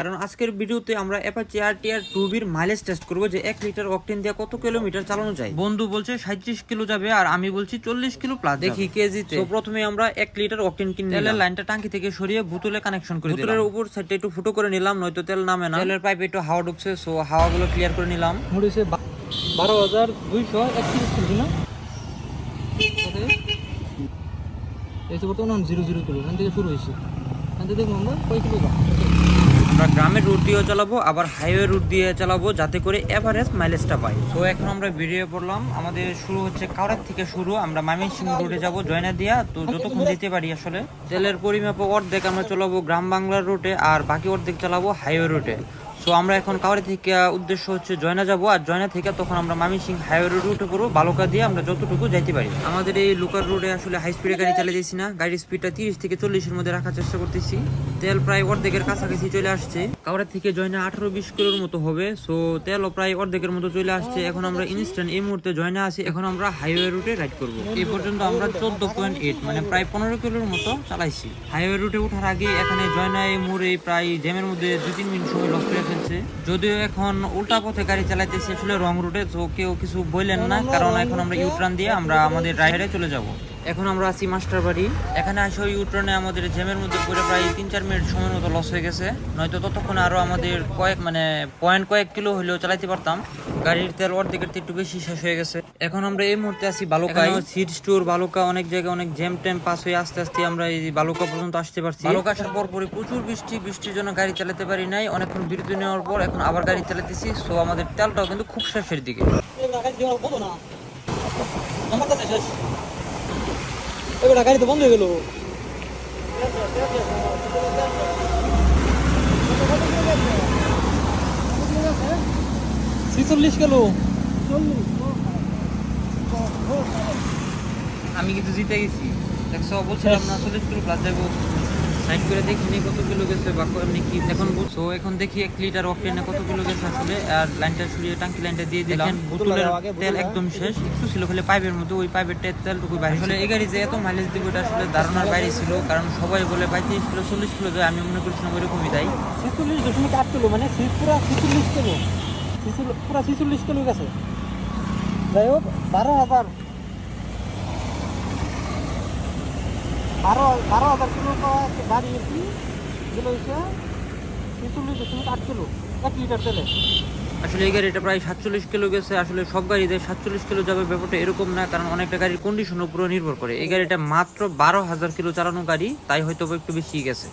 কারণ আজকের ভিডিওতে আমরা অ্যাপাচি আরটিআর 2B এর মাইলেজ টেস্ট করব যে 1 লিটার অকটেন দিয়ে কত কিলোমিটার চালানো যায়। বন্ধু বলছে 37 কিলো যাবে আর আমি বলছি 40 কিলো প্লাস। দেখি কেজিতে। তো প্রথমে আমরা 1 লিটার অকটেন কিনে তেলের লাইনটা টাঙ্কি থেকে সরিয়ে বোতলে কানেকশন করে দিলাম। বোতলের উপর সাইডটা একটু ফুটো করে নিলাম, নয়তো তেল নামে না। তেলের পাইপে একটু হাওয়া ঢুকছে, সো হাওয়াগুলো ক্লিয়ার করে নিলাম। মুড়িছে 12,231 কিলো না এই তো বর্তমানে 00 কিলো এখান থেকে শুরু হয়েছে। এখান থেকে দেখুন আমরা কয় কিলো বা আমরা গ্রামের রুট দিয়ে চালাবো, আবার হাইওয়ে রুট দিয়ে চালাবো, যাতে করে এভারেজ মাইলেজটা পাই। তো এখন আমরা বেরিয়ে পড়লাম। আমাদের শুরু হচ্ছে কাউরার থেকে শুরু। আমরা ময়মনসিংহ রুটে যাব জয়না দিয়া। তো যতক্ষণ যেতে পারি আসলে তেলের পরিমাপ অর্ধেক আমরা চালাবো গ্রাম বাংলার রুটে, আর বাকি অর্ধেক চালাবো হাইওয়ে রুটে। সো আমরা এখন কাউরি থেকে উদ্দেশ্য হচ্ছে জয়না যাব, আর জয়না থেকে তখন আমরা ময়মনসিংহ হাইওয়ে রুটে করবো বালুকা দিয়ে আমরা যতটুকু যাইতে পারি। আমাদের এই লোকাল রোডে আসলে হাই স্পিডে গাড়ি চালিয়ে দিয়েছি না, গাড়ির স্পিডটা 30 থেকে 40-এর মধ্যে রাখার চেষ্টা করতেছি। তেল প্রায় অর্ধেকের কাছাকাছি চলে আসছে। কাউরা থেকে জয়না 18-20 কিলোর মতো হবে। সো তেলও প্রায় অর্ধেকের মতো চলে আসছে। এখন আমরা ইনস্ট্যান্ট এই মুহূর্তে জয়না আছি। এখন আমরা হাইওয়ে রুটে রাইড করব। এই পর্যন্ত আমরা 14.8 মানে প্রায় 15 কিলোর মতো চালাইছি। হাইওয়ে রুটে ওঠার আগে এখানে জয়না এই মোড়ে প্রায় জ্যামের মধ্যে 2-3 মিনিট সময় লস করে ফেলছে। যদিও এখন উল্টা পথে গাড়ি চালাইতেছি আসলে রং রুটে, তো কেউ কিছু বললেন না, কারণ এখন আমরা ইউটার্ন দিয়ে আমরা আমাদের রাইডে চলে যাব। এখন আমরা আছি মাস্টার বাড়ি। এখানে আসে ইউটার্নে আমাদের জ্যামের মধ্যে পড়ে প্রায় 3-4 মিনিট সময়ের মতো লস হয়ে গেছে, নয়তো ততক্ষণ আরো আমাদের কয়েক কিলো হলেও চালাইতে পারতাম। গাড়ির তেল অর্ধেকের একটু বেশি শেষ হয়ে গেছে। এখন আমরা এই মুহূর্তে আছি বালুকায়। সিট স্টোর বালুকা, অনেক জায়গায় অনেক জ্যাম ট্যাম পাস হয়ে আস্তে আস্তে আমরা এই বালুকা পর্যন্ত আসতে পারছি। বালুকা আসার পরপরই প্রচুর বৃষ্টির জন্য গাড়ি চালাতে পারি নাই। অনেকক্ষণ বিরতি নেওয়ার পর এখন আবার গাড়ি চালাতেছি। সো আমাদের তেলটাও কিন্তু খুব শেষের দিকে। এবার গাড়ি তো বন্ধ হয়ে গেল। 46 কিলো। আমি কিন্তু জিতে গেছি, দেখছো? বলছিলাম না 40 কিলো প্লাস যাবো। সাইড করে দেখিনি কত কিলো গেছে বা এমনি কি এখন বুঝছো। এখন দেখি 1 লিটার অকটেনে কত কিলো গেছে আসলে। আর লাইনটা সরিয়ে টাঙ্কি লাইনটা দিয়ে দিলাম। বোতলের তেল একদম শেষ, একটু ছিল খালি পাইপের মধ্যে, ওই পাইপের তেলটুকু বাইরে। আসলে এই গাড়ি যে এত মাইলেজ দিবে এটা আসলে ধারণার বাইরে ছিল, কারণ সবাই বলে 35 কিলো 40 কিলো যায়। আমি মনে করছিলাম ওইরকমই তাই। 46.8 কিলো মানে পুরা 46 কিলো, পুরা 46 কিলো গেছে। যাই হোক 12,000 কিলো গাড়ি এগুলো হচ্ছে 46.8 কিলো 1 লিটার তেলে। আসলে এই গাড়িটা প্রায় 47 কিলো গেছে। আসলে সব গাড়িতে 47 কিলো যাবে ব্যাপারটা এরকম না, কারণ অনেকটা গাড়ির কন্ডিশনের উপর নির্ভর করে। এই গাড়িটা মাত্র 12,000 কিলো চালানো গাড়ি, তাই হয়তো একটু বেশি গেছে।